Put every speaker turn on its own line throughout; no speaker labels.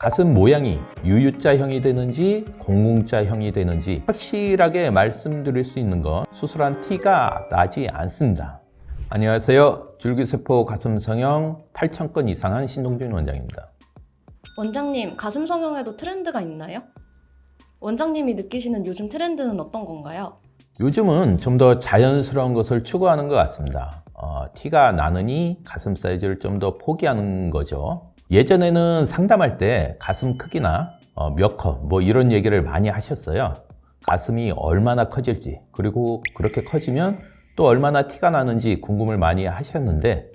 가슴 모양이 유유자형이 되는지 공공자형이 되는지 확실하게 말씀드릴 수 있는 건 수술한 티가 나지 않습니다. 안녕하세요. 줄기세포 가슴 성형 8,000건 이상한 신동준 원장입니다.
원장님, 가슴 성형에도 트렌드가 있나요? 원장님이 느끼시는 요즘 트렌드는 어떤 건가요?
요즘은 좀 더 자연스러운 것을 추구하는 것 같습니다. 티가 나느니 가슴 사이즈를 좀 더 포기하는 거죠. 예전에는 상담할 때 가슴 크기나 몇 컷 이런 얘기를 많이 하셨어요. 가슴이 얼마나 커질지, 그리고 그렇게 커지면 또 얼마나 티가 나는지 궁금을 많이 하셨는데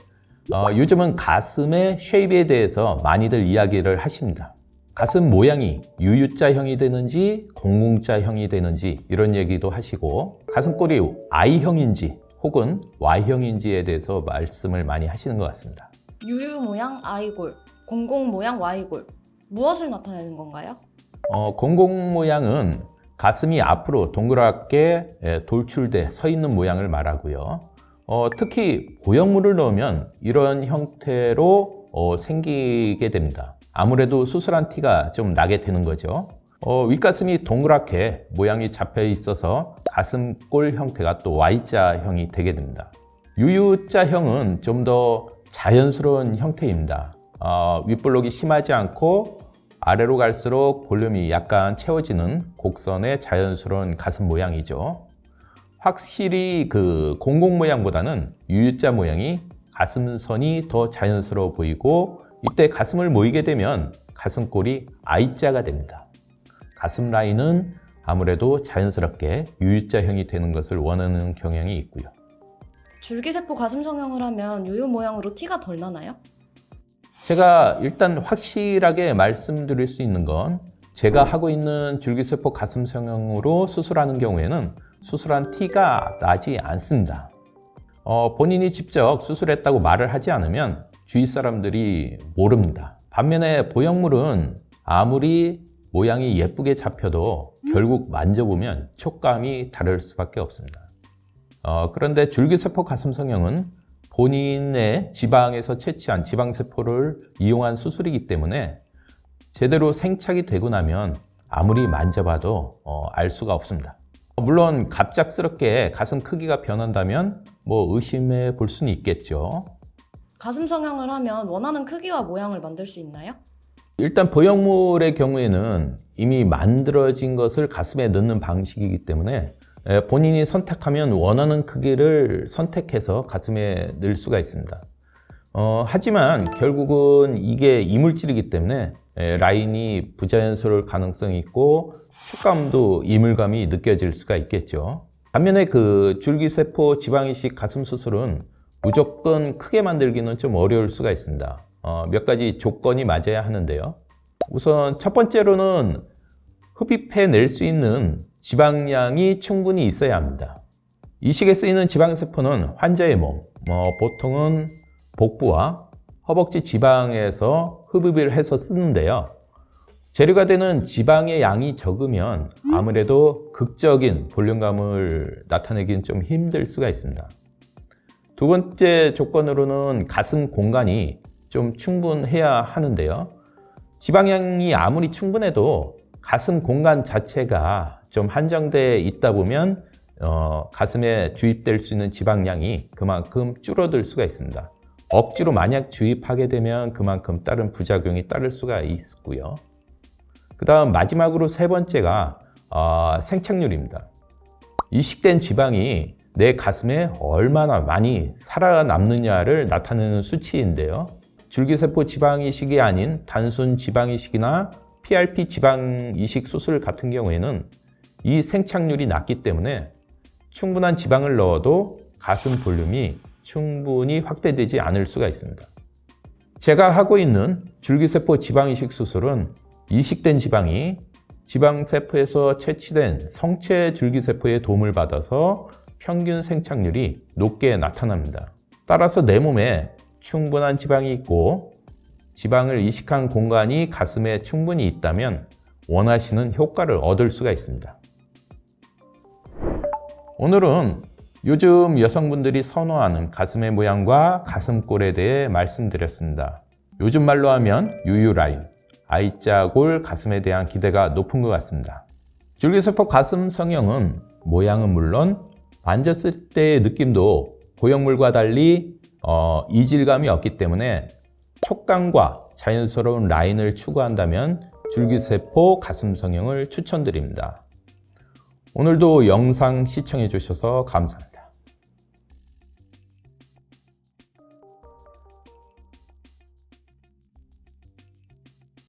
요즘은 가슴의 쉐입에 대해서 많이들 이야기를 하십니다. 가슴 모양이 유유자형이 되는지 공공자형이 되는지 이런 얘기도 하시고, 가슴골이 I형인지 혹은 Y형인지에 대해서 말씀을 많이 하시는 것 같습니다.
유유 모양 I골, 공공 모양 Y골, 무엇을 나타내는 건가요?
공공 모양은 가슴이 앞으로 동그랗게 돌출돼 서 있는 모양을 말하고요. 특히 보형물을 넣으면 이런 형태로 생기게 됩니다. 아무래도 수술한 티가 좀 나게 되는 거죠. 윗가슴이 동그랗게 모양이 잡혀 있어서 가슴골 형태가 또 Y자형이 되게 됩니다. 유유자형은 좀 더 자연스러운 형태입니다. 윗볼록이 심하지 않고 아래로 갈수록 볼륨이 약간 채워지는 곡선의 자연스러운 가슴 모양이죠. 확실히 그 공공 모양보다는 유유자 모양이 가슴선이 더 자연스러워 보이고, 이때 가슴을 모이게 되면 가슴골이 I자가 됩니다. 가슴 라인은 아무래도 자연스럽게 유유자형이 되는 것을 원하는 경향이 있고요.
줄기세포 가슴 성형을 하면 유유 모양으로 티가 덜 나나요?
제가 일단 확실하게 말씀드릴 수 있는 건, 제가 하고 있는 줄기세포 가슴 성형으로 수술하는 경우에는 수술한 티가 나지 않습니다. 본인이 직접 수술했다고 말을 하지 않으면 주위 사람들이 모릅니다. 반면에 보형물은 아무리 모양이 예쁘게 잡혀도 결국 만져보면 촉감이 다를 수밖에 없습니다. 그런데 줄기세포 가슴 성형은 본인의 지방에서 채취한 지방세포를 이용한 수술이기 때문에 제대로 생착이 되고 나면 아무리 만져봐도 알 수가 없습니다. 물론 갑작스럽게 가슴 크기가 변한다면 의심해 볼 수는 있겠죠.
가슴 성형을 하면 원하는 크기와 모양을 만들 수 있나요?
일단 보형물의 경우에는 이미 만들어진 것을 가슴에 넣는 방식이기 때문에 본인이 선택하면 원하는 크기를 선택해서 가슴에 넣을 수가 있습니다. 하지만 결국은 이게 이물질이기 때문에 라인이 부자연스러울 가능성이 있고 촉감도 이물감이 느껴질 수가 있겠죠. 반면에 그 줄기세포 지방이식 가슴 수술은 무조건 크게 만들기는 좀 어려울 수가 있습니다. 몇 가지 조건이 맞아야 하는데요. 우선 첫 번째로는 흡입해낼 수 있는 지방량이 충분히 있어야 합니다. 이식에 쓰이는 지방세포는 환자의 몸, 보통은 복부와 허벅지 지방에서 흡입을 해서 쓰는데요. 재료가 되는 지방의 양이 적으면 아무래도 극적인 볼륨감을 나타내기는 좀 힘들 수가 있습니다. 두 번째 조건으로는 가슴 공간이 좀 충분해야 하는데요. 지방량이 아무리 충분해도 가슴 공간 자체가 좀 한정되어 있다 보면 가슴에 주입될 수 있는 지방량이 그만큼 줄어들 수가 있습니다. 억지로 만약 주입하게 되면 그만큼 다른 부작용이 따를 수가 있고요. 그 다음 마지막으로 세 번째가 생착률입니다. 이식된 지방이 내 가슴에 얼마나 많이 살아남느냐를 나타내는 수치인데요. 줄기세포 지방이식이 아닌 단순 지방이식이나 PRP 지방이식 수술 같은 경우에는 이 생착률이 낮기 때문에 충분한 지방을 넣어도 가슴 볼륨이 충분히 확대되지 않을 수가 있습니다. 제가 하고 있는 줄기세포 지방이식 수술은 이식된 지방이 지방세포에서 채취된 성체 줄기세포의 도움을 받아서 평균 생착률이 높게 나타납니다. 따라서 내 몸에 충분한 지방이 있고 지방을 이식한 공간이 가슴에 충분히 있다면 원하시는 효과를 얻을 수가 있습니다. 오늘은 요즘 여성분들이 선호하는 가슴의 모양과 가슴골에 대해 말씀드렸습니다. 요즘 말로 하면 유유라인, I자골 가슴에 대한 기대가 높은 것 같습니다. 줄기세포 가슴 성형은 모양은 물론 만졌을 때의 느낌도 고형물과 달리 이질감이 없기 때문에 촉감과 자연스러운 라인을 추구한다면 줄기세포 가슴 성형을 추천드립니다. 오늘도 영상 시청해 주셔서 감사합니다.